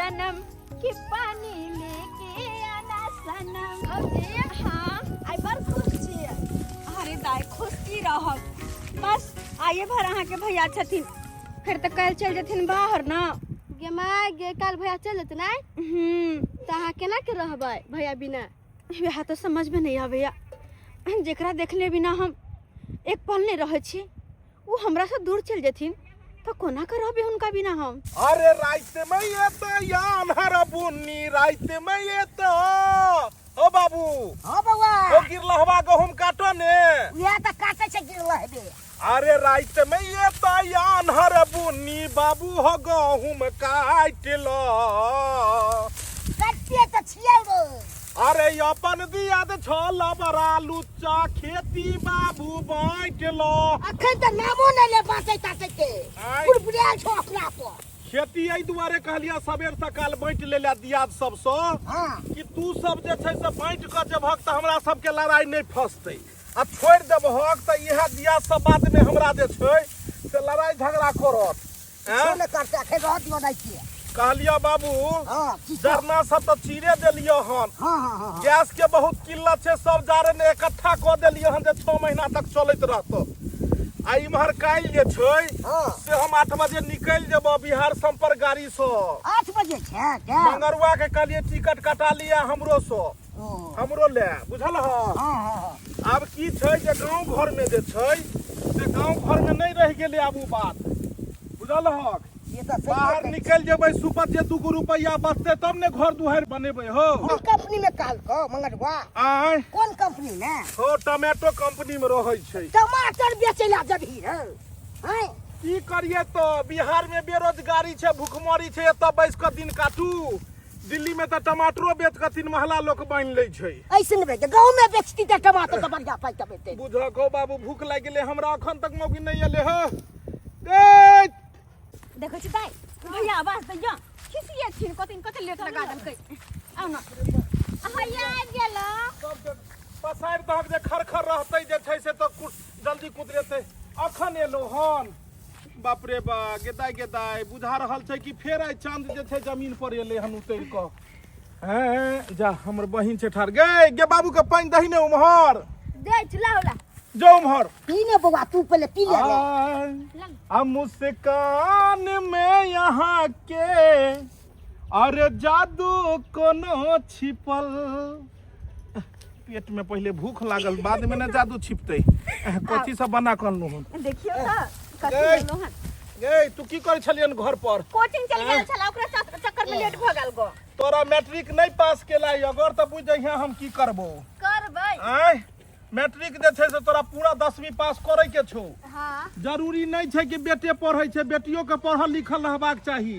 सनम कि पानी लेके आना सनम। हाँ आई बार खुश छी। अरे दाई खुश की रहब बस आइए भर अहाँ के भैया छथिन फिर तो कल चल जथिन बाहर ना गे माय गे काल भैया चल जत ना त अहाँ केना के रहबै भैया बिना। यह तो समझ में नहीं आवेया जेकरा देखले बिना हम एक पल नहीं रहे छी वो हमरा से दूर चल जथिन तो कोना करबे उनका बिना हम। अरे रात में ये तो यान हर बुन्नी रात में ये तो ओ बाबू हां बउआ ओ गिरलहवा गहुम काटो ने या त काटे से गिरलहबे। अरे रात में ये तो यान हर बुन्नी बाबू हो गहुम काट लो कट्टे त छियै रो। अरे अपन दिया दे छल बरा लुच्चा खेती बाबू बाँट लो अखन त नामो न ले बाटे ताटे के बुढ़बुढ़िया छोकरा पर खेती एहि दुआरे कहलिया सबेर सकाल बाँट लेला दियाद सबसँ कि तू सब जे छै से बाँट कऽ जेबहक तऽ हमरा सबके लड़ाई नहीं फंसतै आ छोड़ि देबहक तऽ इएह दियाद सब बाद में हमरा जे छै से लड़ाई झगड़ा करत। सोने करते अखन रह दियो नहीं के कहलिया बाबू जरना सब तो चीरे देलियो हन। हां गैस के बहुत किल्लत छै सब जारन इकट्ठा कऽ देलियो हन जे 6 महीना तक चलैत रहतो। आ इम्हर काल्हि जे छै से हम 8 बजे निकलि जेबो बिहार संपर्क गाड़ी से 8 बजे छै क्या मंगरुआ के कहलिए टिकट कटा लिया हमरो से हमरो ले बुझल ह। हां आब की छै जे गांव घर में जे छै से गांव घर में नहीं रह गेले आब उ बात बुझल ह। ये त बाहर निकल जेबै सुपत जे 2 रुपया बचते तब ने घर दुआर बनेबै हो। कौन कंपनी में काल को मंगरवा आय कौन कंपनी में हो टमाटो कंपनी में रहै छै टमाटर बेचेला जभी हैं की करिए तो बिहार में बेरोजगारी छै भूखमरी छै एतऽ बैस के दिन काटू दिल्ली में तो टमाटरो बेच के 3 महला लोग बांध ले छै। ऐसे नहीं बेचे गांव में बेचती त टमाटर त बढ़िया पाई तबे बुझको बाबू भूख लाग गेले हमरा अखन तक मौगी नहीं एले हो। ए देखो छी दाई भैया आवाज दे जा खिसिए छिन कतिन कते लेट लगा दल कई आउ ना भैया आ गेलो सब पसार दहक जे खरखर रहतै जे छै से तो जल्दी कुदरेतै अखन एलो हन बाप रे बा गेदाय गेदाय बुझा रहल छै कि फेर आइ चांद जे छै जमीन पर एले हन उतर क। हैं जा हमर बहिन छै ठार गे बाबू के पानी दही ने उम्हर दे चलाओला जो उम्हर पीने बउआ तू पहले पी ले आ मुस्कान में यहाँ के अरे जादू कोनो छिपल पेट में पहले भूख लागल बाद में ना जादू छिपते कथी सब बना करलू हन देखियो त कथि बोलो हन गे तू की करे छलियन घर पर कोचिंग चल गेल छला ओकरा चक्कर में लेट भ गेल गो तोरा मैट्रिक नहीं पास केला अगर त बुझ जइहा हम की करबो करबै आय मैट्रिक जे छै से तोरा पूरा 10वीं पास करे के छौ। हां जरूरी नहीं छै कि बेटे पढ़ै छै बेटियों के पढ़ल लिखल रहबाक चाही।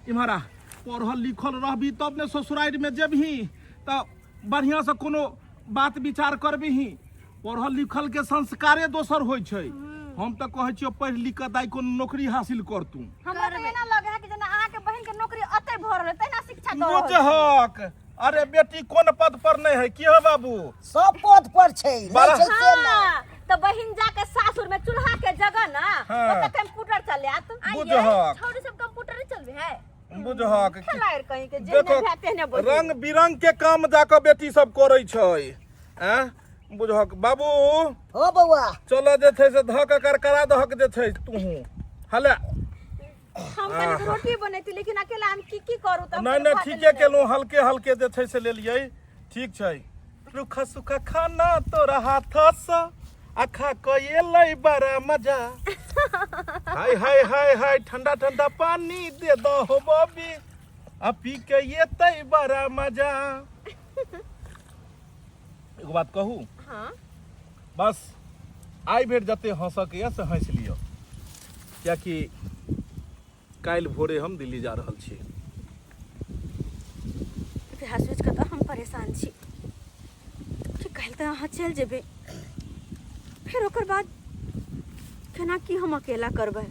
इम्हरा पढ़ल लिखल रहबी तब ने ससुराल में जेबही त बढ़िया से कोनो बात विचार करबही पढ़ल लिखल के संस्कारे दोसर होइ छै। हम त कहै छियो पढ़ लिख के दाई कोनो नौकरी हासिल कर तू। हमरा त एना लगे है कि जना अहाँ के बहन के नौकरी अतै भ रहल तै ना शिक्षा दो बुझहक अरे बेटी कोन पद पर नहीं है की हो बाबू सब पद पर छै बारह- नहीं छै से ना तो बहन जाके सासुर में चूल्हा के जगह ना हाँ। ओता कंप्यूटर चलत बुझहक। छोरी सब कंप्यूटर ही चलबे है बुझहक खलाएर कहीं के जे देखो ने भेटे ने बोल रंग बिरंग के काम जाके बेटी सब करे छै हैं बुझहक बाबू हो बउआ चलो जे छै से धक करकरा दहक जे छै तूहू हले हम कने रोटी बनेती लेकिन अकेला हम की करू त नहीं ठीके केलू हल्के हल्के जे छै से ले लियै ठीक छै रुखा सुखा खाना तोरा हाथ से अखा कएलै बड़ा मजा हाय हाय हाय हाय ठंडा ठंडा पानी दे दो हो बबी आ पी के येतै बड़ा मजा। एगो बात कहू हां बस आई बेर जते हंसके से हंस लियो कियाकि काल्हि भोरे हम दिल्ली जा रहल छी। इतिहास सोच के तो हम परेशान छी कि कल तो अहाँ चल जेबे फिर ओकर बाद केना की हम अकेला करबै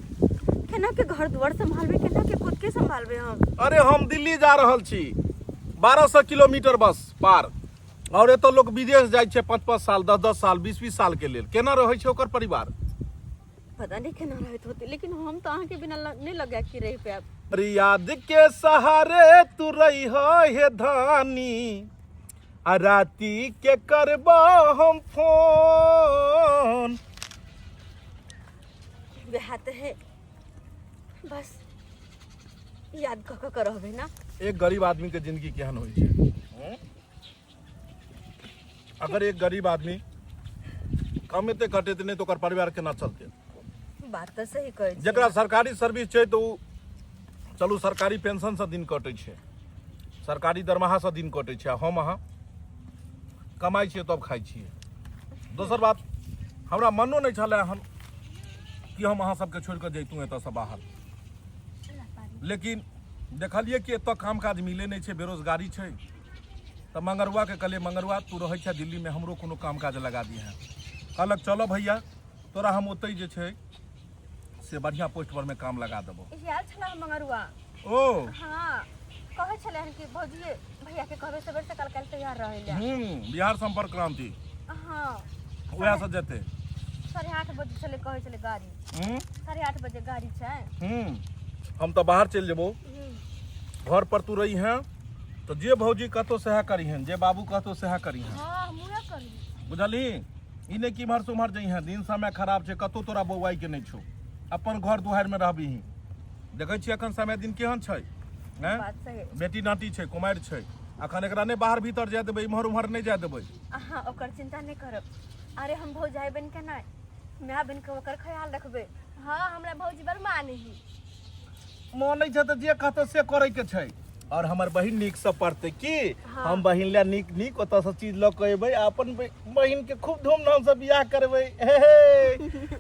केना के घर द्वार संभालबे केना के खुद के संभालबे हम। अरे हम दिल्ली जा रहल छी 1200 किलोमीटर बस पार और एतो लोग विदेश जाय छै 5-5 साल 10-10 साल 20-20 साल के लेल केना रहै छै ओकर परिवार पता नहीं केना रहत होते लेकिन हम तो अहाँ के बिना नहीं लगे कि रह पे अरे याद के सहारे तू रही हो हे धानी आ राती के करबा हम फोन। बेहात है बस याद कर रहबे ना। एक गरीब आदमी के जिंदगी केहन होइ छै। अगर एक गरीब आदमी कमेते कटेते नहीं तो ओकर परिवार केना चलते। बात तो सही कहै छी। जकरा सरकारी सर्विस छै तो चलू सरकारी पेंशन से दिन कटे छै, सरकारी दरमाहा से दिन कटे छै। हम अहाँ कमाई छियै तब खाई छियै। दोसर बात हमरा मनो नहीं छलै हन कि हम अहाँ सबके छोड़ कऽ जैतू एतऽ से बाहर, लेकिन देखलिए कि एतऽ काम काज मिले नहीं छै, बेरोजगारी छै। तो मंगरुआ के कहलिए मंगरुआ तू रहै छै दिल्ली में, हमरो कोनो काम काज लगा दिए हैं। कहलक चलो भैया तोरा हम ओतै जे छै से बढ़िया पोस्ट पर में काम लगा देबो। याद छला मंगरुआ। ओ हां कहै छले हन कि भौजी भैया के कहबे सबेर से कल तैयार रहै ले। बिहार संपर्क क्रांति। हां ओया से जेते 8:30 बजे चले कहै छले गाड़ी। 8:30 बजे गाड़ी छै। हम तो बाहर चल जेबो, घर पर तू रही हैं तो जे भौजी कहतो सह करी हैं, जे बाबू कहतो सह करी हैं। हां हमहुए करी बुझली। ई नहीं कि इम्हर से उम्हर जई हैं, दिन समय खराब छै, कतो तोरा बौआई के नहीं छौ, अपन घर दुहार में रहबी ही। देखै छी अखन समय दिन केहन छै, हैं बात सही। बेटी नाटी छै, कुमार छै, अखन एकरा नहीं बाहर भीतर जाय देबै, इम्हर उम्हर नहीं जाय देबै। हां ओकर चिंता नहीं करब। अरे हम भौजाई बन के नहीं, मैं बन के ओकर ख्याल रखबे। हां हमरा भौजी बड़ माने ही। मानै छै त जे कहतो से करे के छै। और हमर बहिन नीक से पढ़ते की। हम बहिन ले नीक नीक ओतऽ से चीज ल के अयबै, अपन बहिन के खूब धूमधाम से बियाह करबै।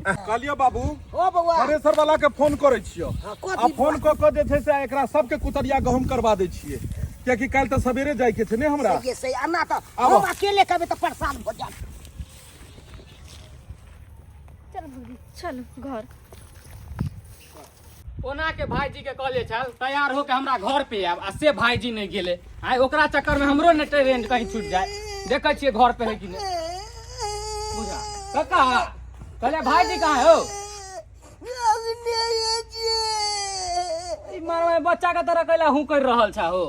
कहलियो बाबू ओ बउआ थ्रेसर वाला के फोन करे छियो, कथी आ फोन क के जे छै से एकरा सबके कुतरिया गहूम करवा दै छियै, कियाकि काल त सवेरे जाय के छै ने हमरा। ये सही अन्ना तो आबो। हम अकेले करबे तो परेशान हो जाब। चल भौजी चल घर। ओना के भाईजी के कहले छल तैयार होके हमरा घर पे आब, आ से भाईजी नहीं गेले। आइ ओकरा चक्कर में हमरो ने ट्रेन कहीं छूट जाए। देखे छिए घर पे है कि नहीं। बुझा काका कहले भाईजी कहाँ हो। ई मारवा बच्चा के तरह कहला हूं कर रहल छा हो।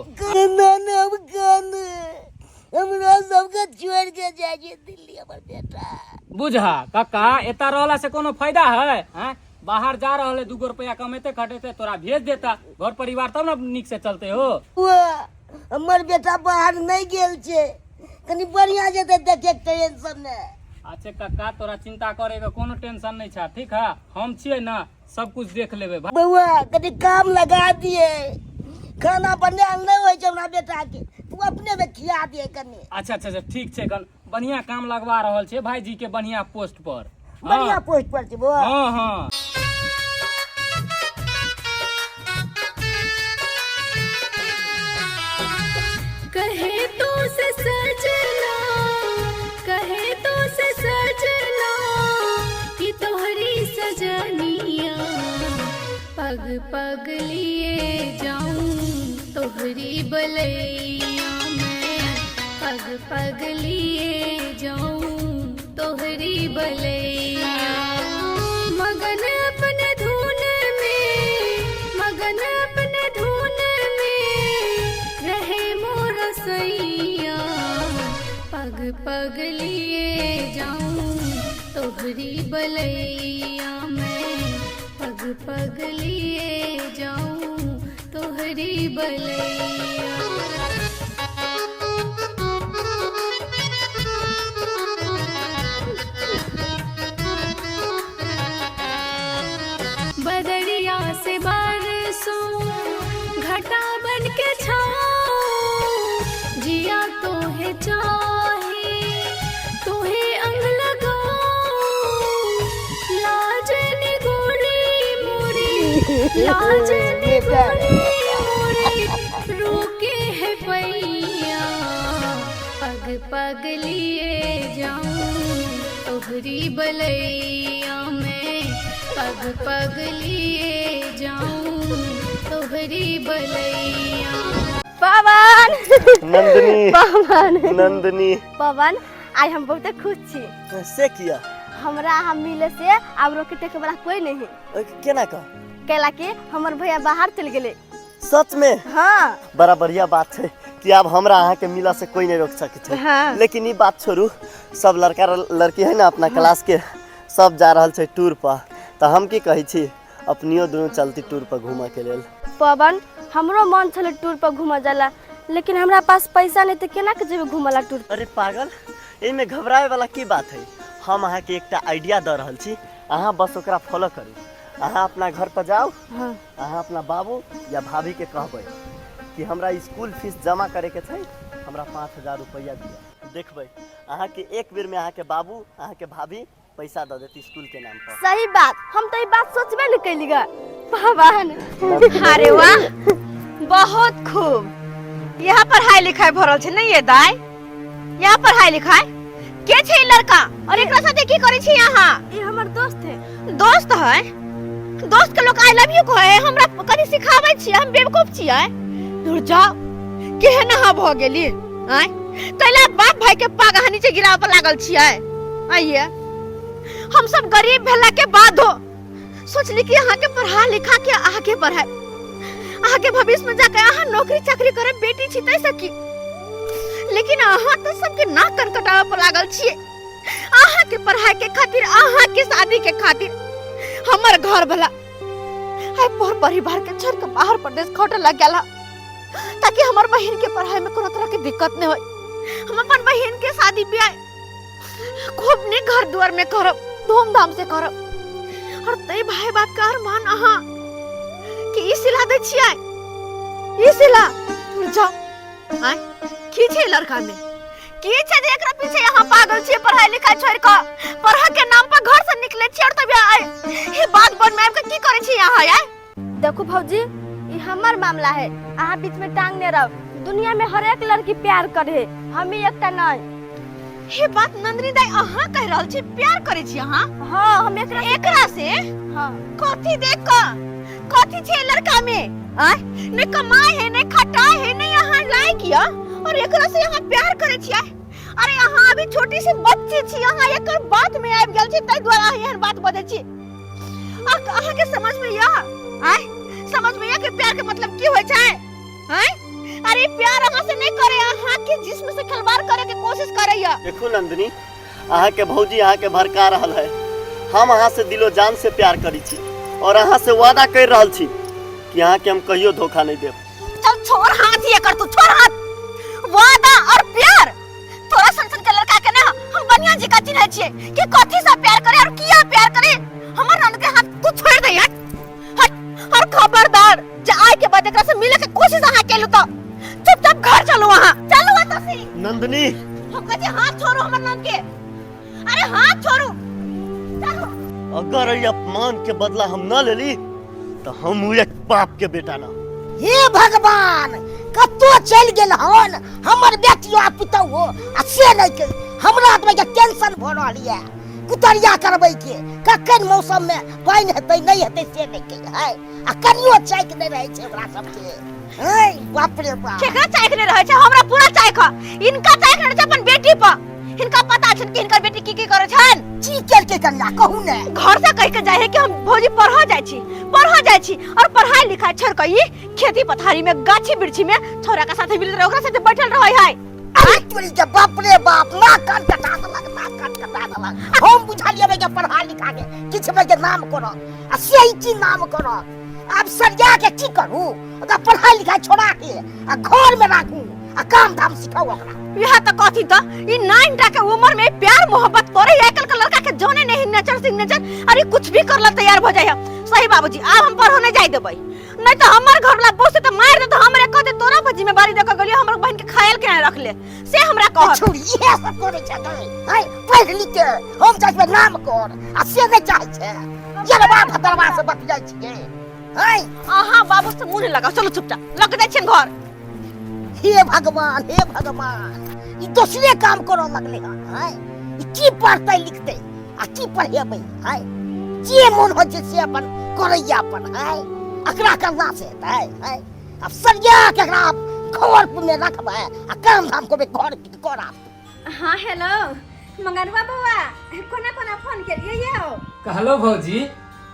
हमरा सबके छोड़ के जाइए दिल्ली हमर बेटा। बुझा काका एता रहला से कोनो फायदा है। हैं बाहर जा रहले 2 रुपया कमेते खटेते तोरा भेज देता, घर परिवार तब ना निक से चलते हो। हमर बेटा बाहर नहीं गेल छे, कनी बढ़िया जेते देखे टेंशन ने। अच्छा काका तोरा चिंता करे के कोनो टेंशन नहीं छा, ठीक है हम छिए ना सब कुछ देख लेबे। बउआ कनी काम लगा दिए, खाना बनाल नहीं होय छे हमरा बेटा के, तू अपने में खिया दिए कनी। अच्छा अच्छा ठीक छै, कन बढ़िया काम लगवा रहल छै भाईजी के बढ़िया पोस्ट पर। बढ़िया पोस्ट पर छे बउआ। हाँ हाँ कहे तो से सजना, कहे तो से सजना कि तोहरी सजनिया पग पग लिए जाऊं तोहरी बलैया में, पग पग लिए जाऊं तोहरी बलैया। मगन अपने धुन में, मगन अपने धुन में रहे मोर सैया, पग पग लिए जाऊं तोहरी बलैया में, पग पग लिए जाऊं तोहरी बलैया। बदरिया से बारिशों घटा बन के छाओ, जिया तो है चाहे तो है अंग लगाओ, लाज निगोरी मोरी, लाज निगोरी मोरी रोके है पैया, पग पग लिए जाऊं तोहरी बलैया में, पग पग लिए जाऊं तोहरी बलैया। पवन नंदनी पवन नंदनी पवन आज हम बहुत खुश छी। से किया हमरा हम मिले से अब रोके टेके वाला कोई नहीं। केना का कैला के हमर भैया बाहर चल गेले, सच में हाँ बड़ा बढ़िया बात है कि अब हमरा अहाँ के मिला से कोई नहीं रोक सके छै। हाँ। लेकिन ये बात छोड़ू, सब लड़का लड़की है ना अपना क्लास के सब जा रहल छै टूर पर, तो हम की कही छी अपनियो दोनों चलती टूर पर घूमे के लेल। पवन हमरो मन छले टूर पर घूम जाला, लेकिन हमरा पास पैसा नहीं तो केना के जेबे घूमला टूर। अरे पागल, एमे घबराए वाला की बात है। हम अहाँ के एकटा आइडिया दे रहल छी, अहाँ बस ओकरा फॉलो करू। अहाँ अपना घर पर जाओ, हाँ। अहाँ अपना बाबू या भाभी के कहबै कि हमरा स्कूल फीस जमा करे के छै, हमरा 5000 रुपया दिया। देखबै अहाँ के एक बेर में अहाँ के बाबू अहाँ के भाभी पैसा दे देती स्कूल के नाम पर। सही बात, हम तो ये बात सोचबे नहीं कैलीगा। पवन अरे वाह, बहुत खूब। यहाँ पढ़ाई लिखाई भरल छै नहीं ये दाई? यहाँ पढ़ाई लिखाई के छै लड़का और एकरा साथे की करे छी यहाँ? ये हमर दोस्त है। दोस्त है? दोस्त के लोग आई लव यू कहे, हमरा कनी सिखाबै छी, हम बेवकूफ छियै? दूर जाओ, केहन अहाँ भ गेली? आय तैला बाप भाई के पागा नीचे गिराव पर लागल छियै? आइए हम सब गरीब भेला के बाद हो सोचली कि अहाँ के पढ़ा लिखा के आगे बढ़ाए, अहाँ के भविष्य में जाके अहाँ नौकरी चाकरी करे, बेटी छी तै सकी। लेकिन अहाँ तो सबके नाक कटकटावे पर लागल छियै। अहाँ के पढ़ाई के खातिर, अहाँ के शादी के खातिर हमर घर भला है पर परिवार के छोड़ के बाहर प्रदेश खटे लग गेला, ताकि हमर बहन के पढ़ाई में कोनो तरह के दिक्कत न होय। हम अपन बहन के शादी ब्याह खूब ने घर द्वार में करब, धूमधाम से करब। और तई भाई बात का अरमान अहाँ कि ई सिला दे छियै, ई सिला जाओ। आय की छै लड़का में, की छै जे एकरा पीछे यहाँ पागल छियै? पढ़ाई लिखाई छोड़ के पढ़ा के नाम पर घर से निकले छियै और तब आय ये बात बन में के की करे छी यहाँ? यार देखो भौजी, ये हमार मामला है, अहाँ बीच में टांग ने रहो। दुनिया में हर एक लड़की प्यार करे, हम ही एकटा नहीं। ये बात नंदिनी दाई अहाँ कह रहल छी, प्यार करे छी अहाँ? हाँ हम एकरा से हाँ। कथी देख क कथी छै लड़का में? आय ने कमाई है, ने खटाई है, ने यहाँ लायक या, और एकरा से यहाँ प्यार करे छी? अरे यहाँ अभी छोटी सी बच्ची छी, यहाँ एकर बात में आबि गेल छी, तै द्वारा एहन बात बजै छी। अहाँ के समझ में या? आय समझ में या कि प्यार के मतलब की होय छै? आय अरे प्यार अहाँ से नहीं करे, अहाँ के जिस्म से खिलवाड़ करे के कोशिश करैया। देखो नंदिनी, अहाँ के भौजी अहाँ के भड़का रहल है। हम अहाँ से दिलो जान से प्यार करी छी और अहाँ से वादा कर रहल छी कि अहाँ के हम कहियो धोखा नहीं देब। चल छोड़ हाथ, ये कर तू, छोड़ हाथ। वादा और प्यार तोरा संसन के लड़का के ना हम बनिया जी का चिन्ह छिए कि कथी से प्यार करे और किया प्यार करे। हमर नंद के हाथ तू छोड़ दे यार। हट, और खबरदार जे आए के बाद एकरा से मिले के कोशिश अहाँ केलु तो चुपचाप घर चलो, वहां चलो तसी। नंदिनी हम कहते हाथ छोड़ो हमर नंद के, अरे हाथ छोड़ो चलो। अगर ये अपमान के बदला हम न लेली तो हम एक बाप के बेटा ना। हे भगवान, कतो चल गेल हन हमर बेटियो आ पुतौ आ से नहीं के हमरा आदमी के टेंशन भ रहल ये। कुतरिया करबै के कखन मौसम में पानी हेतै नहीं हेतै से नहीं के है, आ कनियो चाइक नहीं रहे छै हमरा सब के। है बाप रे बाप, केकरा चाइक नहीं रहे छै? हमरा पूरा चाइक है, इनका चाइक नहीं छै अपन बेटी पर। इनका पता छै कि इनकर बेटी की करे छन? की कर के कन्या कहू ने। घर से कह के जाए है कि हम भौजी पढ़ा जाय छी और पढ़ाई लिखाई छोड़ के ई खेती पथारी में, गाछी बिरछी में छोरा के साथे मिल रहे, ओकरा साथे बैठल रहै है। अरे तोरी के बाप रे बाप, ना कान कटा देलक, ना कान कटा देलक। हम बुझलिए के पढ़ा लिखा के किछ में के नाम करो आ से की नाम करो। अब सरिया के की करू? अगर पढ़ाई लिखाई छोड़ा के आ घर में राखू आ काम धाम सिखाओ ओकरा। यह तो कथी तो ई 9 के उम्र में प्यार मोहब्बत करे, आजकल के लड़का के जोने नहीं नजर सिग्नेचर, अरे कुछ भी करला तैयार हो जाए। सही बाबूजी, अब हम पढ़ने जाई देबै, नहीं तो हमर घर वाला बोस तो मार दे, तो हमरे कहते तोरा बजी में बारी देख गलियो हमर बहन के खायल के रख ले से हमरा कह। छोड़ी ये सब करे छै है, पढ़ लिख के हम चाहे पे नाम कर आ से नहीं चाहे छै। जलवा भतरवा से बत जाय छिए है। आहा बाबू से मुंह लगा, चलो चुपचाप लग जाय छिन घर। हे भगवान, हे भगवान, ई दूसरे काम करो लगले है। ई की पढ़ते लिखते आ की पढ़ेबै है? जे मन हो जे से अपन करैया अपन है, अकरा करना से है। अब सरिया के एकरा घर में रखबै आ काम धाम को घर करब। हाँ हेलो मंगनवा बउआ, कोना कोना फोन के लिए यो? कहलो भौजी,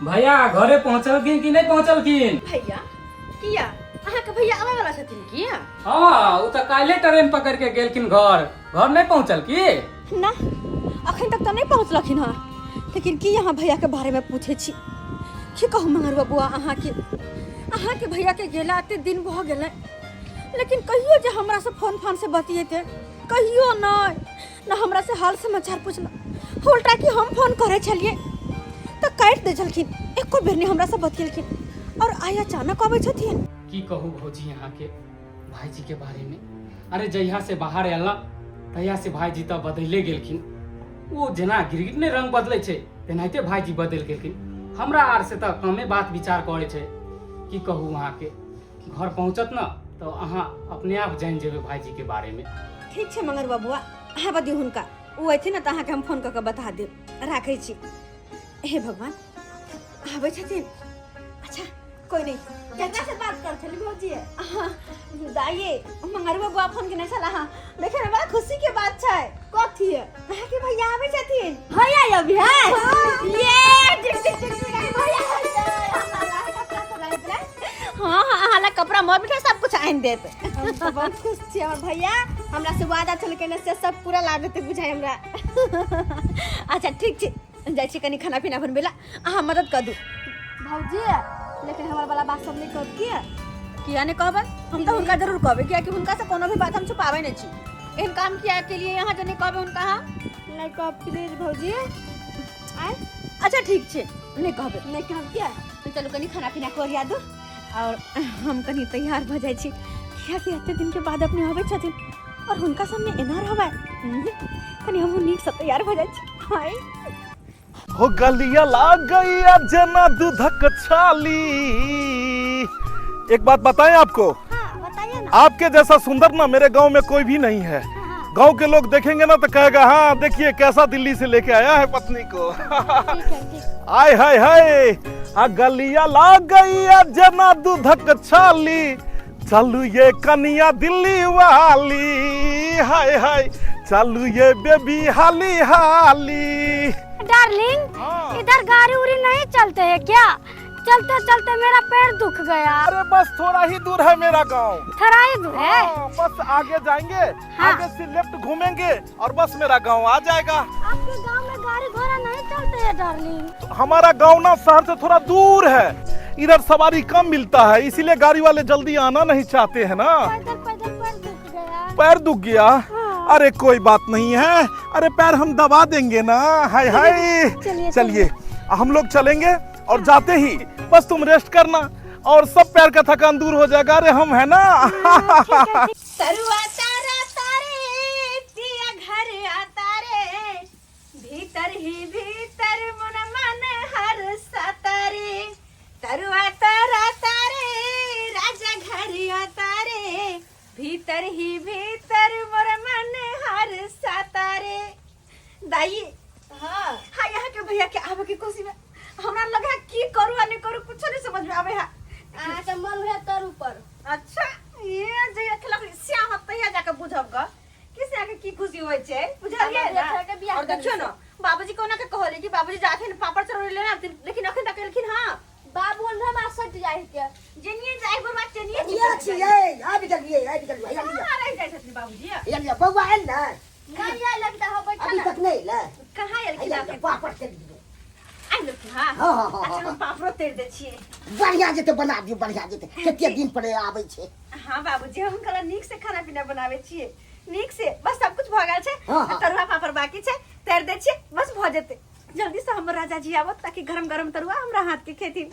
भैया घरे पहुंचलखिन कि नहीं पहुंचलखिन? भैया किया अहाँ के भैया आवे वाला छथिन की? हाँ वो तो काले ट्रेन पकड़ के गेलखिन घर नहीं पहुँचल की? ना अखन तक तो नहीं पहुँचलखिन हँ, लेकिन की यहाँ भैया के बारे में पूछे छी। की कहूँ मंगर बबुआ अहाँ के भैया के गेला एते दिन भऽ गेलै, लेकिन कहियो जे हमरा से फोन से बतियेते कहियो न हमरा से हाल समाचार पूछना, उल्टा कि हम फोन करे छलिए तो काट दे छलखिन, एको बेर नहीं हमरा से बतियलखिन और आय अचानक आबै छथिन। की कहूँ भौजी यहाँ के भाईजी के बारे में। अरे जहिया से बाहर आयल तहिया से भाईजी तो बदले गेलखिन। वो जेना गिरगिटने रंग बदले छे तेनाहिते भाईजी बदल गेलखिन। हमरा आर से तो कमे बात विचार करे छे। की कहूँ वहाँ के घर पहुँचत न तो अहाँ अपने आप जान जेबे भाईजी के बारे में। ठीक है मंगर बबुआ, अहाँ बदी हुनका वो अथी न तो अहाँ के हम फोन करके बता देब, राखै छी। हे भगवान आबै छथिन। अच्छा कोई नहीं, केकरा से बात कर छली भौजी? दाइए मंगर बबुआ फोन केने छला। हां देखे में बड़ा खुशी के बात छै। कथी है अहाँ के भैया आबै छथिन? भैया अभी है ये टिक टिक टिक भैया हां अहाँ ला कपड़ा मोर बिठा सब कुछ आइन देत। हम तो बहुत खुश छी। हमर भैया हमरा से वादा छल केने से सब पूरा लागत बुझाइ हमरा। अच्छा ठीक छै, जाइ छी कनी खाना पीना बनबेला, अहाँ मदद कर दू। भौजी लेकिन हमार वाला बात सब नहीं कर किया नहीं कहबै? हम तो हुनका जरूर कहबै, किया कि हुनका से कोनो भी बात हम छुपाबै नहीं छी। एहन काम किया के लिए यहाँ जने कहबै हुनका हां नहीं कह प्लीज भौजी। आय अच्छा ठीक छै, नहीं कहबै, नहीं कहब किया। तो चलो कनी खाना पीना करिया दू और हम कनी तैयार भ जाय छी, किया कि एते दिन के बाद अपने आबै छथिन और हुनका सामने एना रहबै कनी हम नीक से तैयार भ जाय छी। हाय हो गलिया लाग गई अब जना दूधक छाली। एक बात बताएं आपको, बताइए ना। आपके जैसा सुंदर ना मेरे गांव में कोई भी नहीं है। गांव के लोग देखेंगे ना तो कहेगा हाँ देखिए कैसा दिल्ली से लेके आया है पत्नी को। आय हाय हाय गलिया लाग गई अब जना दूधक छाली, चलू ये कनिया दिल्ली वाली, हाय हाय चलू ये बेबी हाली हाली। डार्लिंग इधर गाड़ी उड़ी नहीं चलते है क्या? चलते चलते मेरा पैर दुख गया। अरे बस थोड़ा ही दूर है मेरा गांव। थोड़ा ही दूर है? बस आगे जाएंगे, हाँ। आगे से लेफ्ट घूमेंगे और बस मेरा गांव आ जाएगा। आपके गांव में गाड़ी घोड़ा नहीं चलते है डार्लिंग? हमारा गांव ना शहर से थोड़ा दूर है, इधर सवारी कम मिलता है, इसीलिए गाड़ी वाले जल्दी आना नहीं चाहते है ना। पैदल पैदल पैर दुख गया। पैर दुख गया? अरे कोई बात नहीं है, अरे पैर हम दबा देंगे ना। हाय हाय चलिए हम लोग चलेंगे और जाते ही बस तुम रेस्ट करना और सब पैर का थकान दूर हो जाएगा। अरे हम है ना। तरुआ तारा तारे पिया घर आता रे, भीतर ही भीतर मन मन हर सतारे। तरुआ तारा तारे राजा घर आता रे, भीतर ही भीतर मोर मन हर सतारे। दाई हाँ यहाँ के भैया के आवे की खुशी में हमरा लगा की करू आ नहीं करू कुछ नहीं समझ में आवे है। तो मन है तरु पर। अच्छा ये जे अखला श्याम तैया जाके बुझब ग किसे आके की खुशी होय छै बुझलिए ना। और देखियो ना बाबूजी कोना के कहले कि बाबूजी जाथिन पापड़ चढ़ोले लेना, लेकिन अखन तक एलखिन। हां बाबू हमरा सट जाय के जेनिए जाय बरबा चनिए ये छी ये आ भी चलिए भैया रह जाय छथिन बाबूजी। ये बउआ आइल ना? नहीं आए लगता हो बैठा अभी तक नहीं ला। कहां एलखिन आके पापड़ चल दियो। आई लोग। हां हाँ। अच्छा हम पापड़ो तेर दे छिए, बढ़िया जेते बना दियो, बढ़िया जेते कते दिन पर आबै छे। हां बाबूजी हम कल नीक से खाना पीना बनावे छिए, नीक से बस सब कुछ भ गेल छै। हाँ। तरुआ पापड़ बाकी छै तेर दे छिए, बस भ जेते। जल्दी से हमर राजा जी आवत ताकि गरम गरम तरुआ हमरा हाथ के खेती।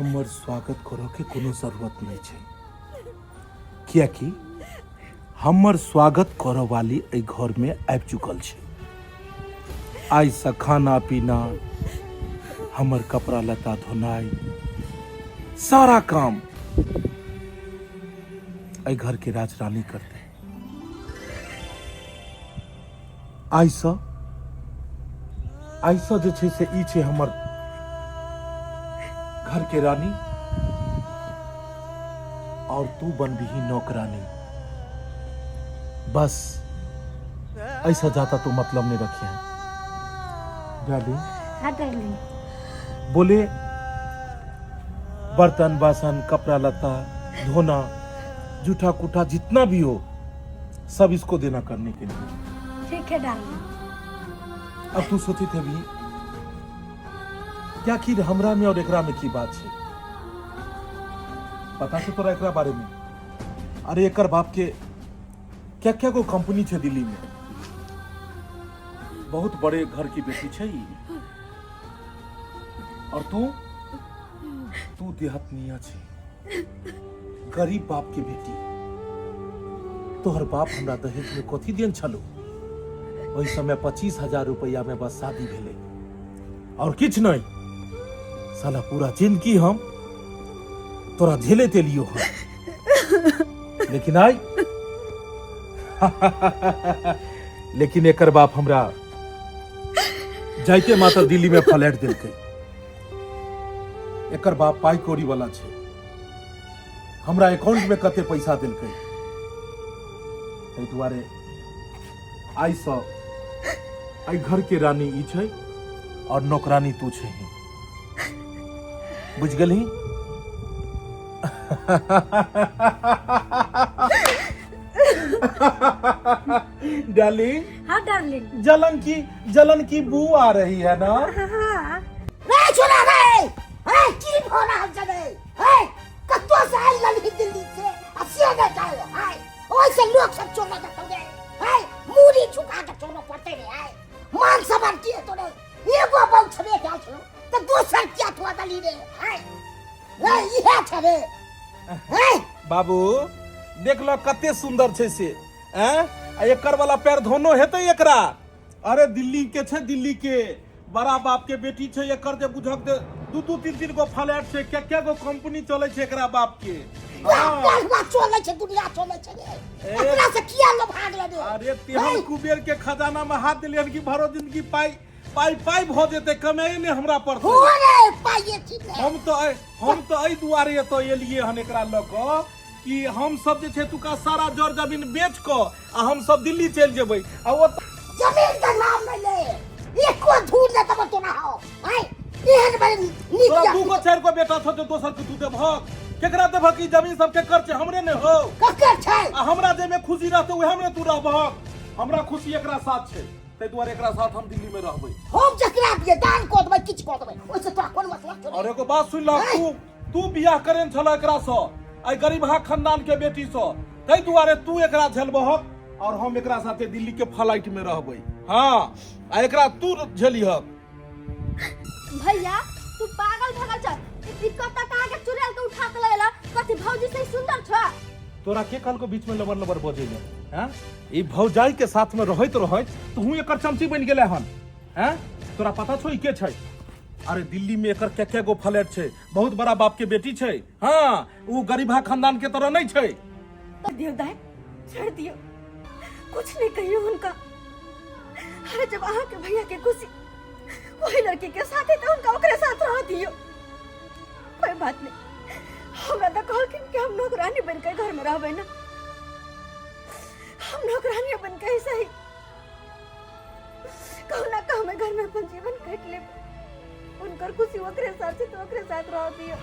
हमर स्वागत करो के कोनो जरूरत नहीं छै, कियाकि हमर स्वागत करो वाली ए घर में आबि चुकल छै। आई से खाना पीना, हमर कपड़ा लत्ता धोनाई, सारा काम ए घर के राजरानी करते। आई से जे छै से ई छै हमर घर के रानी, और तू बनबीही नौकरानी। बस ऐसा जाता तो मतलब नहीं रखे हैं डार्लिंग। हाँ डार्लिंग। बोले बर्तन बासन कपड़ा लत्ता धोना जूठा कुठा जितना भी हो सब इसको देना करने के लिए। ठीक है डार्लिंग। अब तू सोची थे भी क्या आखिर हमरा में और एकरा में की बात है? पता है तोरा एकरा बारे में? अरे एकर बाप के क्या क्या को कंपनी है दिल्ली में, बहुत बड़े घर की बेटी है ई। और तू देहातनिया छे, गरीब बाप के बेटी। तोहर बाप हमरा दहेज में कथी देन छलो? वही समय 25,000 रुपया में बस शादी भेले और किछ नहीं। साला पूरा जिंदगी हम तोरा झेले ते लियो हम, लेकिन आई लेकिन एकर बाप हमरा जाइते मात्र दिल्ली में फ्लैट दिलकै। एकर बाप पाई कौड़ी वाला छे, हमरा अकाउंट में कते पैसा दिलकै। एहि दुआरे आई सँ आई घर के रानी ई छै और नौकरानी तू छै। बुझ गेलही? डार्लिंग। हाँ डार्लिंग। जलन की बू आ रही है ना? रे छोरा रे, की हो रहा है जबे? कत्तो से आइल लली दिल्ली से असिया न जाए। ओइसे लोग सब चोरा करते हैं, मूरी छुपा के चोरो पड़ते हैं। मान सम्मान किए तो नहीं, एगो बहु छबे क्या छो तो दूसर क्या तो दली रे। रे इहे छबे। बाबू देख लो कते सुंदर छै से। एकर वाला पैर धोनो हेतै एकरा। अरे दिल्ली के छै, दिल्ली के बड़ा बाप के बेटी छै। एकर जे बुझक दे दू तीन गो फ्लैट छै, क्या गो कंपनी चले छै एकरा बाप के। चले छै दुनिया चले छै। एकरा से किया लो भाग ले दे? अरे तेहन कुबेर के खजाना में हाथ दिलियन की भरो जिंदगी पाई भ जेते, कमाई ने हमरा पर। हो रे पाइए ठीक है। हम तो एहि दुआरे तो एलिए हन एकरा ल क कि हम सब जे छै तुका सारा जर जमीन बेच क आ हम सब दिल्ली चल जेबै। आ ओ जमीन का नाम नहीं ले, एको धूल न तब तो ना हो। एहन बड़े नीक तोरा दू गो चार गो बेटा छ, दोसर के तू देभक केकरा देभक? की जमीन सब के कर छै हमरे ने हो। ककर छै? आ हमरा जे में खुशी रहते ओहे में तू रहबक। हमरा खुशी एकरा साथ छै, तै दुआरे एकरा साथ हम दिल्ली में रहबै। हम जकरा दिए दान को देबै, किछ को देबै, ओइसे तोरा कोन मतलब छै? और एगो बात सुन ल, तू बियाह करेन छल एकरा सँ, आई गरीबहा खानदान के बेटी सँ। तै दुआरे तू एकरा झेलबहक और हम एकरा साथे दिल्ली के फ्लाइट में रहबै। हां आ एकरा तू झेलिहक। भैया तू पागल भगल छ। ई कत्ता कहा के चुड़ैल के उठा के लेला? कथि भौजी से सुंदर छ? तोरा के कल को बीच में लबर बजेले? हैं ई भौजाई के साथ में रहत तू एकर चमची बन गेले हन। हैं तोरा पता छो ई के छै? अरे दिल्ली में एकर क्या गो फ्लैट छै, बहुत बड़ा बाप के बेटी छै। हां वो गरीबा खानदान के तरह नहीं छै। तो दियो दाई, छोड़ दियो, कुछ नहीं कहियो उनका। अरे जब आहा के भैया के खुशी वही लड़की के साथ है तो उनका ओकरे साथ रह दियो। कोई बात नहीं, हमरा तो कहल कि हम नौकरानी बन के घर में रहबे ना। हम नौकरानी बन के ही सही कहू ना कहू मैं घर में अपन जीवन काट ले। उनकर खुशी ओकरे साथ है तो ओकरे साथ रह दियो।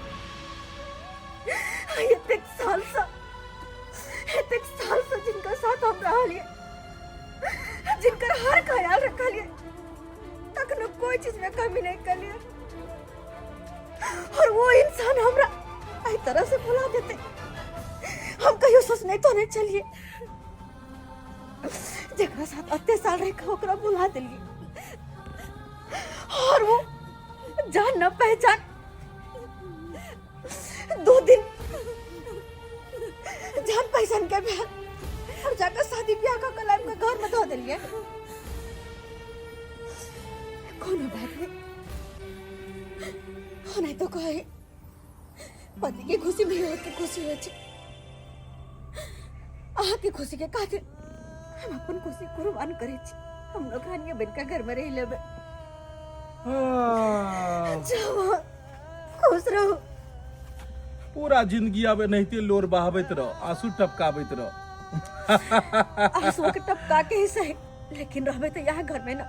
इतने साल से जिनका साथ हम रह लिए, जिनका हर ख्याल रखा लिए, तक न कोई चीज में कमी नहीं कर लिया। और वो इंसान हमरा आई तरह से भुला देते, हम कहियो सोचने तो नहीं चलिए। जगह साथ अत्ते साल रह ओकरा भुला दिलिए और वो जान न पहचान 2 दिन जान पैसन के बिहार और जाकर शादी ब्याह का कलाम के घर में धो दिलिए। कोनो बात नहीं, होने तो कहे पति के खुशी में औरत के खुशी हो। आहा के खुशी के खातिर हम अपन खुशी कुर्बान करे छी। हम लोग रानिया बन के घर में रह लेबे। जाओ खुश रहो। पूरा जिंदगी आवे नहीं लोर बहावत रहो, आंसू टपकावत रहो। आंसू के टपका के ही सही, लेकिन रहबे तो यहाँ घर में ना।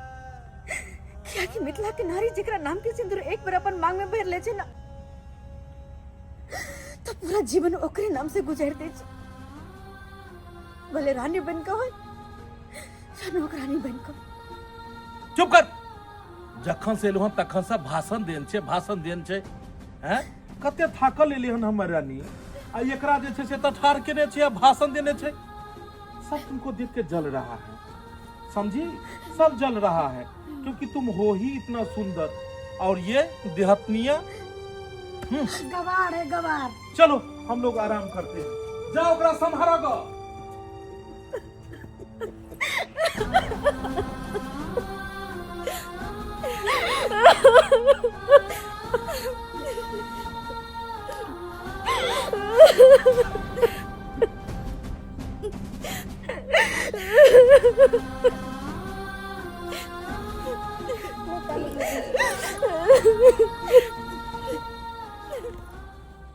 क्या कि मिथिला के नारी जेकरा नाम के सिंदूर एक बार अपन मांग में भर ले छे ना, तो पूरा जीवन ओकरे नाम से गुजर दे छे। भले रानी बन के होय या नौकरानी बन के। चुप कर। जखन से एलहुँ तखन से भाषण देन छे हैं। कते थाकल एलिहन हमर रानी, आ एकरा जे छे से त ठार केने छे, भाषण देने छे। सब तुमको देख के जल रहा है, समझी? सब जल रहा है क्योंकि तुम हो ही इतना सुंदर, और ये देहतनिया गवार है गवार। चलो हम लोग आराम करते हैं। जाओ ओकरा संभारो गो।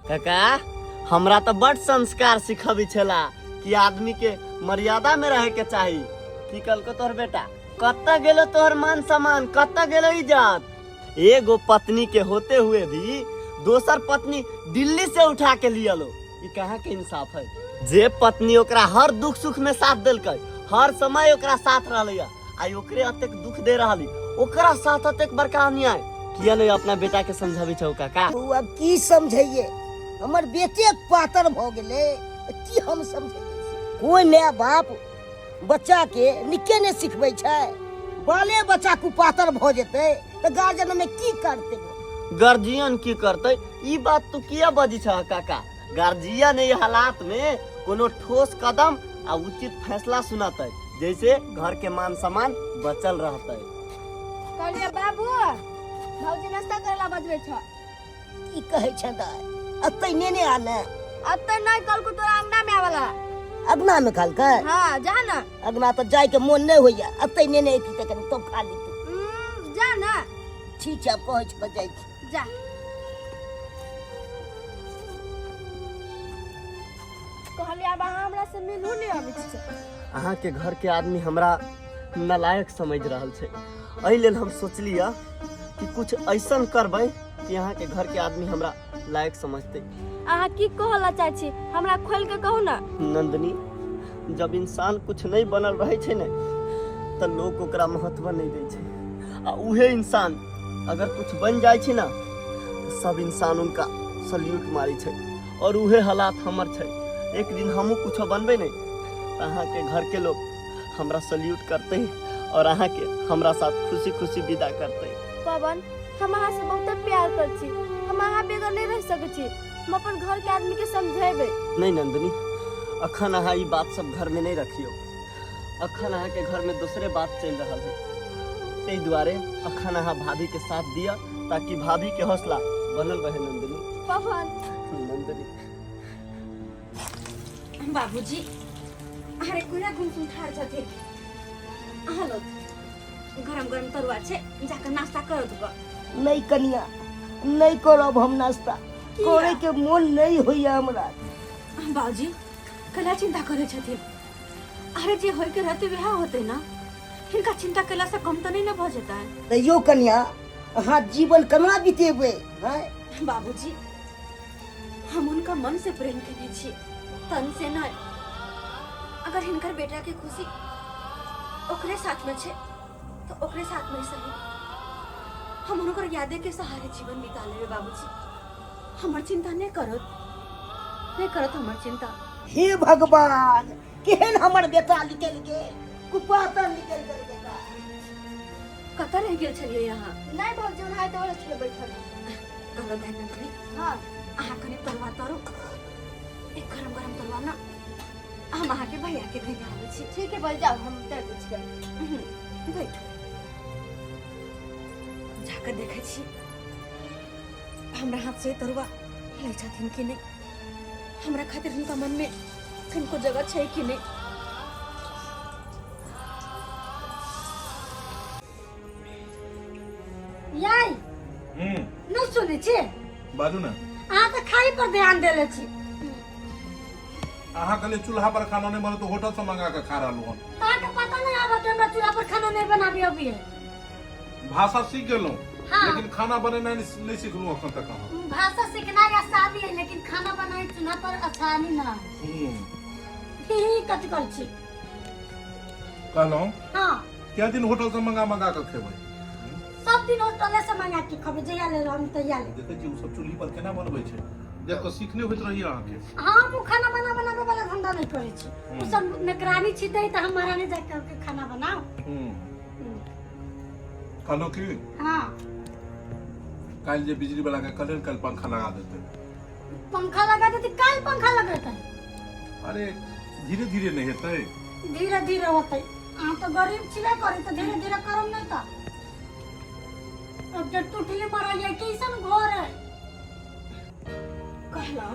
काका हमरा तो बड़ संस्कार सिखबी छला कि आदमी के मर्यादा में रहे के चाहिए। की कल को तोहर बेटा कत्ता गेलो तोहर मान सम्मान, कत्ता गेलो इज्जत। एगो पत्नी के होते हुए भी दोसर पत्नी दिल्ली से उठा के लियलो, ई कहाँ के इंसाफ है? जे पत्नी ओकरा हर दुख सुख में साथ देलकै, हर समय ओकरा साथ रहलैया, आई ओकरे अतेक दुख दे रहली, ओकरा साथ अतेक बड़का अन्याय किया नहीं अपना बेटा के समझाबी छौ काका? तू अब की समझिए? हमर बेटे पातर भ गेले, की हम समझिए? कोई नया बाप बच्चा के निके ने सिखबै छै। बाले बच्चा कुपातर भ जेतै त गार्जियन में की करते? गार्जियन की करते? ई बात तू किया बजी छ काका? गार्जियन ये हालात में कोनो ठोस कदम आ उचित फैसला सुनाते, जैसे घर के मान सम्मान बचल रहते। कहलिए बाबू भौजी नाश्ता करला बजबै छ। की कहै छ दाई? अतै नेने आले? अत्ते नहीं, कल को तोरा अंगना में आवाला। अगना में कल के? हां जा ना। अगना तो जाय के मन नहीं होइया, अतै नेने एती त कनी तो खा ली तू। जा ना। ठीक है, कहै छ बजाई जा। कहलिए अब अहाँ हमरा से मिलू नहीं आबै छै। अहाँ के घर के आदमी हमरा नालायक समझ रहल छै, एहि लेल हम सोचलिया कि कुछ ऐसन करबै कि अहाँ के घर के आदमी हमरा लायक समझते। अहाँ की कहला चाहै छी, हमरा खोल के कहू ना। नंदनी, जब इंसान कुछ नहीं बनल रहे छै ने त लोग ओकरा महत्व नहीं दै छै, आ उहे इंसान अगर कुछ बन जाय छै ना तो सब इंसान उनका सल्यूट मारी छै, और उहे हालात हमर छै। एक दिन हमहू कुछ बनबे नहीं तो अहाँ के घर के लोग हमरा सल्यूट करते और अहाँ के हमरा साथ खुशी खुशी विदा करते। पवन, हम अहाँ से बहुत प्यार कर छी, हम अहाँ बेगर नहीं रह सकै छी। हम अपन घर के आदमी के समझेबे। नहीं नंदनी, अखन अहाँ ई बात सब घर में नहीं रखियो। अखन अहाँ के घर में दूसरे बात चल रहा है, ते द्वारे अखन अहाँ भाभी के साथ दिया ताकि भाभी के हौसला बनल रहे। नंदनी, पवन, नंदनी। बाबूजी अरे कोइरा गुनसुन ठार छथे। अहाँ लो गरम गरम तरुआ छे, जाकर नाश्ता कर दो। नहीं कनिया, नहीं करब हम नाश्ता, करे के मन नहीं होइया हमरा। बाबूजी कला चिंता करे छथिन। अरे जे होय के रहते बियाह होते ना, हिनका चिंता कला से कम तो नहीं न भ जेता है। त यो कनिया अहाँ जीवन केना बितेबे हैं? बाबूजी हम उनका मन से प्रेम करने छी, तन से नहीं। अगर हिनकर बेटा के खुशी ओकरे साथ में छे तो ओकरे साथ में सही। हम उनकर यादें के सहारे जीवन बिता लेबे। बाबूजी हमर चिंता नहीं करत हमर चिंता। हे भगवान, केहन हमर बेटा निकल गेल, कुपातर निकल गेल बेटा। कतऽ रह गेल छलिए यहाँ? नहीं भौजी उन्हाय तो छले बैठल। कहलो ध्यान नहीं। हां आहा कने तरुआ तरू एक गरम गरम तरुआ ना हम आहा के भैया के देने आवे छी। ठीक है बोल जाओ हम तय कुछ कर। बैठो जाकर देखे छी हमरा हाथ से तरुआ ले छथिन कि नहीं, हमरा खातिर उनका मन में किनको जगह छै कि नहीं। याई नहीं सुने छी बाजू ना। अहाँ तो खाई पर ध्यान देले छी। अहाँ कल चूल्हा पर खाना नहीं बने तो होटल से मंगा के खा रहा हूँ। अहाँ के पता नहीं आबत हमरा चूल्हा पर खाना नहीं बनाबी अभी है। भाषा सीख गेलो हाँ। लेकिन खाना बनेना नहीं सीखलू अखन तक हम। भाषा सीखना आसानी है लेकिन खाना बनाए चूल्हा पर आसानी ना ही कट कर छी। कहलो हाँ क्या दिन होटल से मंगा के खेबै। सब दिन होटल से मंगा के खबे जया ले हम तैया ले। देखे छी उ सब चूल्ही पर केना बनबै छै देख के सीखने होइत रही अहाँ के। हाँ वो खाना बनाबे वाला धंधा नहीं करे छी। उ सब नौकरानी छी दे त हमारा नहीं जाके के खाना बनाओ। कहलो की हाँ कल जे बिजली वाला के कल पंखा लगा देते। पंखा लगा देती कल पंखा लगाता। अरे धीरे धीरे नहीं हेतै। धीरे धीरे होते हम तो गरीब छिबे करे तो धीरे धीरे करम नहीं था। अब जब टूटली मरा जाए कैसन घर है। कहला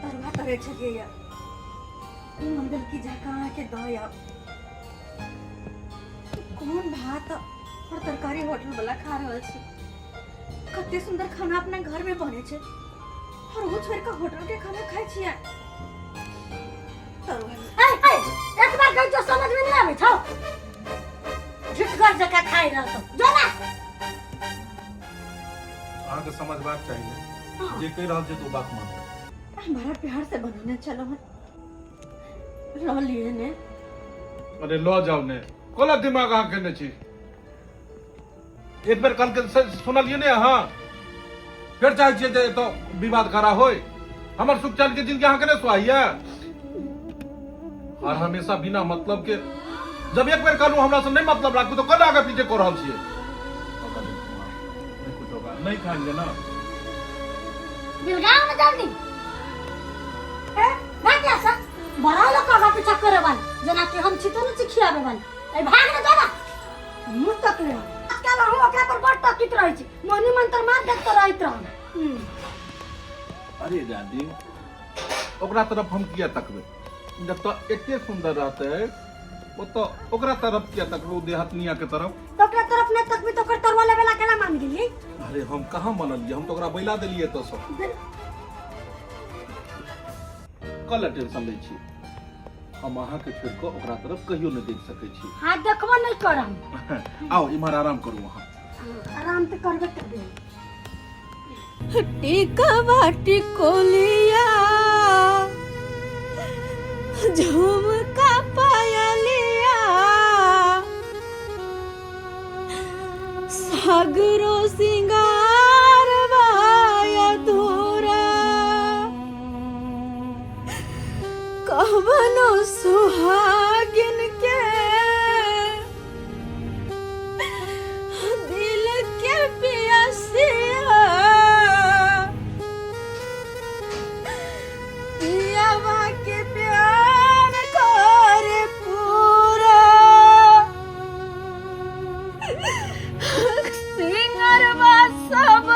तरुआ करे छलिए या मंगल की जगह के दया कौन भात और तरकारी होटल वाला खा रहल छी। कते सुंदर खाना अपना घर में बने छे और वो छोड़ के होटल के खाना खाए छिए। तरुआ एक बार कह जो समझ में नहीं आवे छौ झुटगर जका खाई रह तो जो ना अहाँ के समझबाक चाहिए जे कह रहल छै तो बात मान। हमारा प्यार से बनाने चलो लो लिए ने। अरे लो जाओ ने कोला दिमाग अहाँ के ने छी। एक बार कल के सुनलिए ने अहाँ फिर चाहे छियै जे तो विवाद करा होय। हमर सुख चैन के जिंदगी अहाँ के ने सुहाइया और हमेशा बिना मतलब के जब एक बार कहलू हमरा से नहीं मतलब राखू तो कल आगे पीछे को रहल छियै। नहीं कुछ होगा नहीं खाएंगे ना बिलगांव में जल्दी ए भाग जा सा बड़ा लोग का पीछा करे वाला जना कि हम छी तो न खियाबे वाला ए भाग ना जाना मुंह तक ले आजकल हम ओकरा पर बड़ तकित रहै छी मनी मंत्र मार देत तो रहत रह। अरे दादी ओकरा तरफ हम किया तकबे जब तो एते सुंदर रहते वो तो ओकरा तरफ किया तकबे देहतनिया के तरफ। तो ओकरा तरफ न तकबी तो ओकर तरवा लेवेला केना मान गेली। अरे हम कहाँ मनलिए हम तो ओकरा बैला देलिए तो सब कल टेंशन लै छी हम अहाँ के छोड़ के ओकरा तरफ कहियो नहीं देख सकै छी। हां देखबो नहीं करम। आओ इमहर आराम करू वहां आराम तो करबे कर दे। टिकवा टिकोलिया झुमका पायलिया सागरो सिंगार वाया धोरा कहबनो सुहागिन के दिल के पियसिया पियावा के प्यार कर पूरा सिंगरवा सब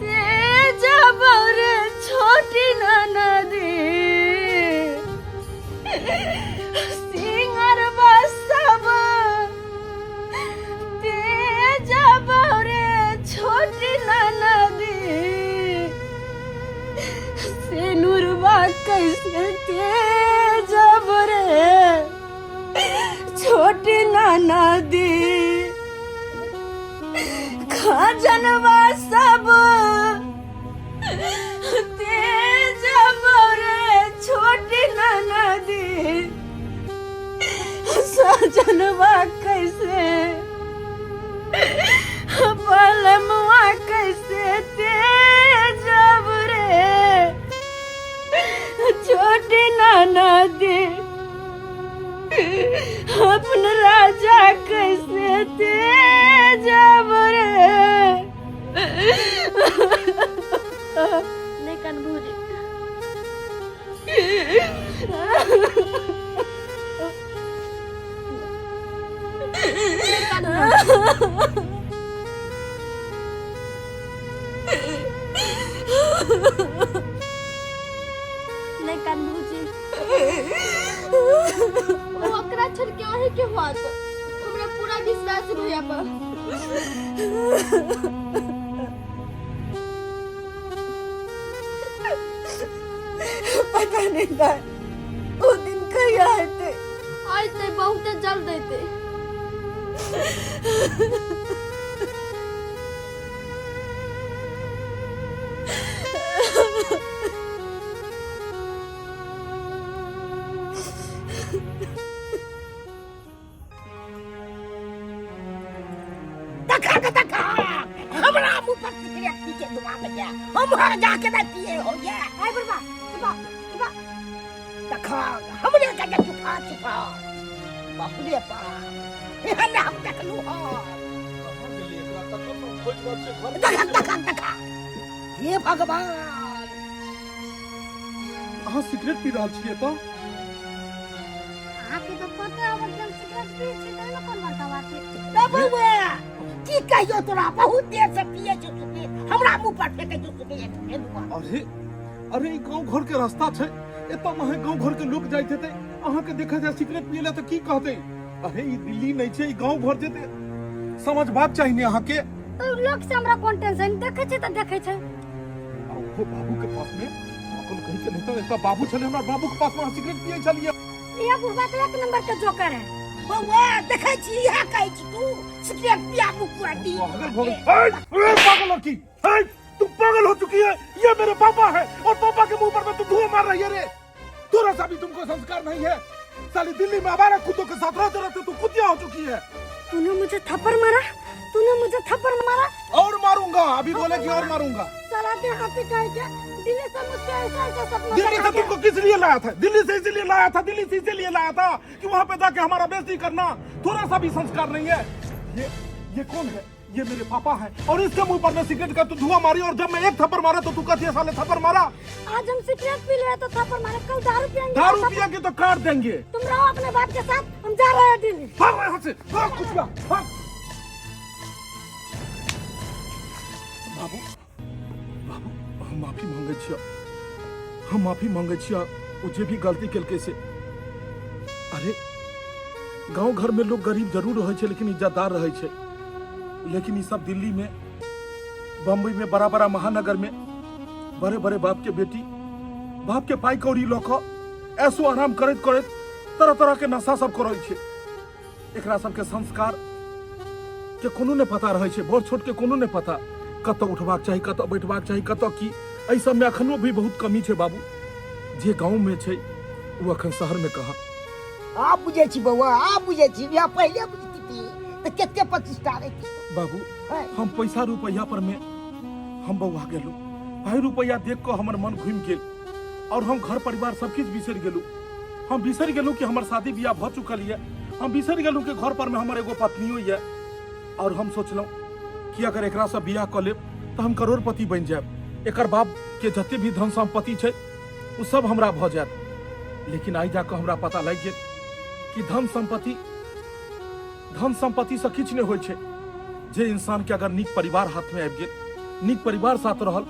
तेज बर छोटी ननदी सिंगरवा सब तेज बर छोटी ननदी सेनुरवा कैसे तेज रे छोटी ननदी खजनवा सब तेज रे छोटी ननदी सजनवा कैसे बलमुआ कैसे तेज रे छोटी ननदी अपन राजा कैसे तेज रे नहीं कान भूजी नहीं कान भूजी वो ओकरा छोड़ के आही के बात हमरा पूरा विश्वास है भैया पर। पता नहीं था वो दिन कहीं आए थे। आज ते बहुत जल्द देते। हमरा मुंह पर सिगरेट पी के दुआ में गया हम वहां जाके ना पिए हो गया आए बुढ़वा सुबह सुबह तखा हमने का छुपा छुपा बापुरे पा हम ना हम देखलू हो तखा हे भगवान अहाँ सिगरेट पी रहल छियै तऽ आके तो पता है वो सिगरेट पी छी नहीं ना कौन बड़का बात है। ना बउआ की कहियो तोरा बहुत देर से पिए छ तू हमरा मुंह पर फेंके जो सिगरेट फेंकुआ अरे अरे ई गांव घर के रास्ता छै एतऽ महे गांव घर के लोग जाइत हेतै अहाँ के देखै छै सिगरेट पियले तऽ की कहतै। अरे ई दिल्ली नहीं छै ई गांव घर जेतै समझबाक चाही ने अहाँ के। तो लोग से हमरा कौन टेंशन देखे छै त देखे छै। वो बाबू के पास में अपन कहीं के नहीं तो एतऽ बाबू छले हमरा बाबू के पास में अहाँ सिगरेट पियै छलियै। ये बुढ़वा तो एक नंबर के जोकर है। बउआ देखै छी इहा कहै छी तू सिगरेट पिया मुकुआ दी पागल हो गई पागल लड़की तुम पागल हो चुकी है। ये मेरे पापा है और पापा के मुंह पर मैं तू धुआं मार रही है रे। थोड़ा सा भी तुमको संस्कार नहीं है। साली दिल्ली में आवारा कुत्तों के साथ रहते रहते तू कुतिया हो चुकी है। तूने मुझे थप्पड़ मारा तूने मुझे थप्पड़ मारा और मारूंगा अभी बोलेगी और मारूंगा। साला दे हाथी कह के दिल्ली से मुझसे ऐसा ऐसा सपना दिल्ली से तुमको किस लिए लाया था? दिल्ली से इसीलिए लाया था दिल्ली से इसीलिए लाया था कि वहाँ पे जाके हमारा बेइज्जती करना। थोड़ा सा भी संस्कार नहीं है। ये कौन है? ये मेरे पापा हैं और इसके मुंह पर मैं सिगरेट का तू धुआं मारी और जब मैं एक थप्पड़ मारा तो तू कहती है साले थप्पड़ मारा। आज हम सिगरेट पी रहे तो थप्पड़ मारे कल दारू पियेंगे। दारू पियेंगे तो काट देंगे। तुम रहो अपने बाप के साथ हम जा रहे हैं दिल्ली। भाग यहाँ से भाग कुछ भाग। बाबू बाबू हम माफी मांगे छियै हम माफी मांगे छियै ओ जे भी गलती केलकै से। अरे गांव घर में लोग गरीब जरूर रहे छै लेकिन इज्जतदार रहे छै। लेकिन ये सब दिल्ली में बम्बई में बड़ा बड़ा महानगर में बड़े बड़े बाप के बेटी बाप के पाई कौड़ी लऽ कऽ ऐसो आराम करैत करैत तरह तरह के नशा सब करै छै। एकरा सबके संस्कार के कोनो ने पता रहे छै। बड़ छोट के कोनो ने पता कतऽ उठबाक चाही कतऽ बैठबाक चाही कतऽ की। एहि सब में अखनो भी बहुत कमी छै बाबू। जे गांव में छै वो अखन शहर में कहाँ। आप बुझे छी बउआ आप बुझे छी या पहले बुझती तो केते प्रतिष्ठा रहती बाबू हम पैसा रुपया पर में हम बौआ गेलू। भाई रुपया देख कर हमर मन घूम गेल और हम घर परिवार सब किछ बिसर गेलू। हम बिसर गेलू कि हमर शादी बियाह भ चुकल है। हम बिसर गेलू कि घर पर में हमर एगो पत्नियो है और हम सोचलौ कि अगर एकरा से बियाह क लेब तो हम करोड़पति बन जाब। एकर बाप के जते भी धन संपत्ति छै उ सब हमरा भ जात। लेकिन आई जाकर हमरा पता लग गेल कि धन संपत्ति से किछ नहीं होय छै। जे इंसान के अगर नीक परिवार हाथ में आबि गेल नीक परिवार साथ रहल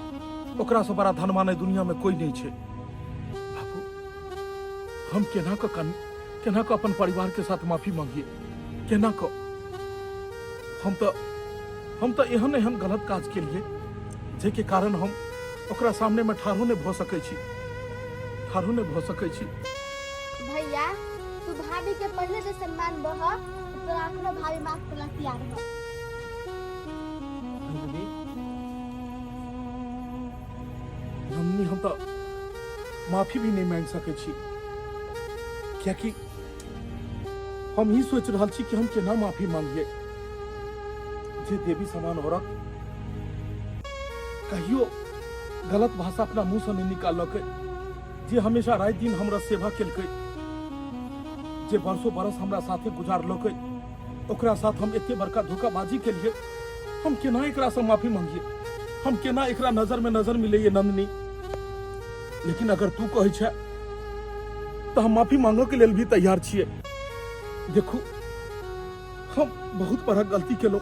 ओकरा से बड़ा धनवान दुनिया में कोई नहीं छै। बाबू हम केना को अपन परिवार के साथ माफी मांगिए केना को। हम तो एहन गलत काज के लिए जे के कारण हम ओकरा सामने में ठाढ़ो नहीं भ सकै छी भैया तू भाभी के पहले से सम्मान बह तो आखिर भाभी माफ करला तैयार हो। हम तो माफी भी नहीं मांग सकै छी क्या कि हम ही सोच रहल छी कि हम केना माफी मांगिए। जे देवी समान औरत कहियो गलत भाषा अपना मुंह से नहीं निकाललकै। जे हमेशा रात दिन हमरा सेवा केलकै जे बरसों बरस हमरा साथे गुजारलकै ओकरा साथ हम एते बड़का धोखाबाजी के लिए हम केना एकरा से माफी मांगिए। हम केना एकरा नजर में नजर मिले ये नंदनी। लेकिन अगर तू कहे छे तो हम माफी मांगो के लेल भी तैयार छिए। देखू हम बहुत बड़ा गलती केलो,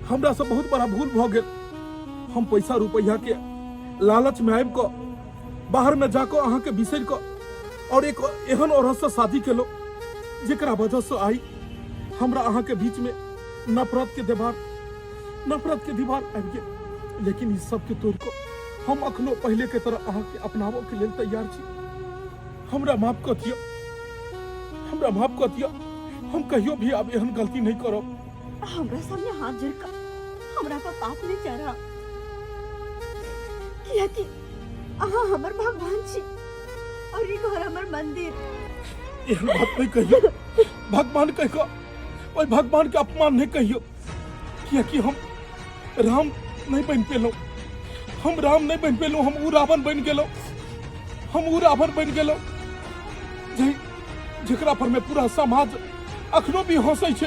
हमरा से बहुत बड़ा भूल भ गेल। हम पैसा रुपया के लालच में आबि क बाहर में जाकर अहाँ के बिसर क और एक एहन औरत से शादी केलो जेकरा वजह से आई हमरा अहाँ के बीच में नफरत के दीवार आबि गेल। लेकिन इस सब के तोड़ को हम अखनो पहले के तरह अहाँ के अपनाबो के लेल तैयार छी। हमरा माफ कर दियो, हमरा माफ कर दियो। हम कहियो भी अब एहन गलती नहीं करब। हमरा सामने हाथ जोड़ कर हमरा पर पाप नहीं चढ़ा, कियाकि अहाँ हमर भगवान छी और ई घर हमर मंदिर। एहन बात नहीं कहियो, भगवान कह के ओइ भगवान के अपमान नहीं कहियो। कियाकि हम राम नहीं बन पेलो, हम राम नहीं बन पेलो, हम उ रावण बन गेलो, जेकरा पर में पूरा समाज अखनो भी हंसै छे।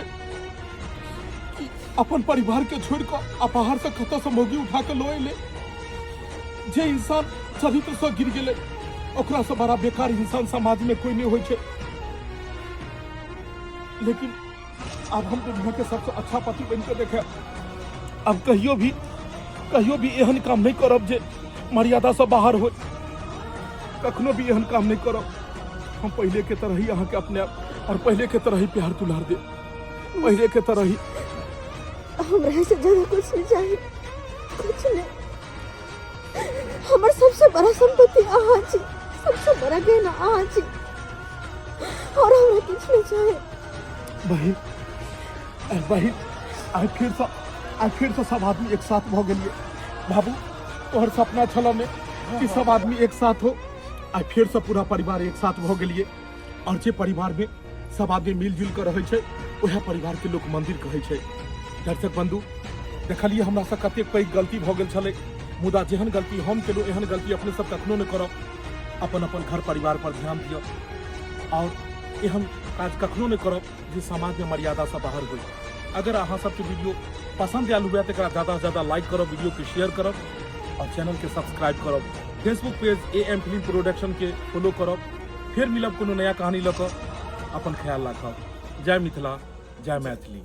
अपन परिवार के छोड़ कर आ बाहर से कत से मोगी उठा के लोए ले। जे इंसान चरित्र से गिर गेले ओकरा से बड़ा बेकार इंसान समाज में कोई नहीं होय छे। लेकिन अब हम दुनिया के सबसे अच्छा पति बन के देखे। अब कहियो भी एहन काम नहीं करब जे मर्यादा से बाहर हो। कखनो भी एहन काम नहीं करब। हम पहले के तरह ही अहाँ के अपने और पहले के तरह ही प्यार दुलार दे, पहले के तरह ही। हमरा से ज्यादा कुछ नहीं चाहिए, कुछ नहीं। हमर सबसे बड़ा संपत्ति अहाँ छी, सबसे बड़ा गहना अहाँ छी और हमरा कुछ नहीं चाहिए। बहिन आज फिर से सब आदमी एक साथ भ गेलिए। बाबू तोहर सपना छल में कि सब आदमी एक साथ हो। आज फिर से पूरा परिवार एक साथ भ गेलिए। और जे परिवार में सब आदमी मिलजुल कर रहे छे वह परिवार के लोग मंदिर कहे छे। दर्शक बंधु देखलिए हमरा से कतेक पैघ गलती भ गेल छले, मुदा जेहन गलती हम केलो एहन गलती अपने सब कखनो न करब। अपन अपन घर परिवार पर ध्यान दियो और एहन काज कखनो न करब जे समाज में मर्यादा से बाहर होई। अगर अहाँ सबके वीडियो पसंद आयल हुआ तो ज़्यादा से ज़्यादा लाइक करब, वीडियो के शेयर करब और चैनल के सब्सक्राइब करब। Facebook page AM film production के फॉलो करब। फिर मिलब कोनो नया कहानी लऽ कऽ। अपन ख्याल राखब। जय मिथिला, जय मैथिली।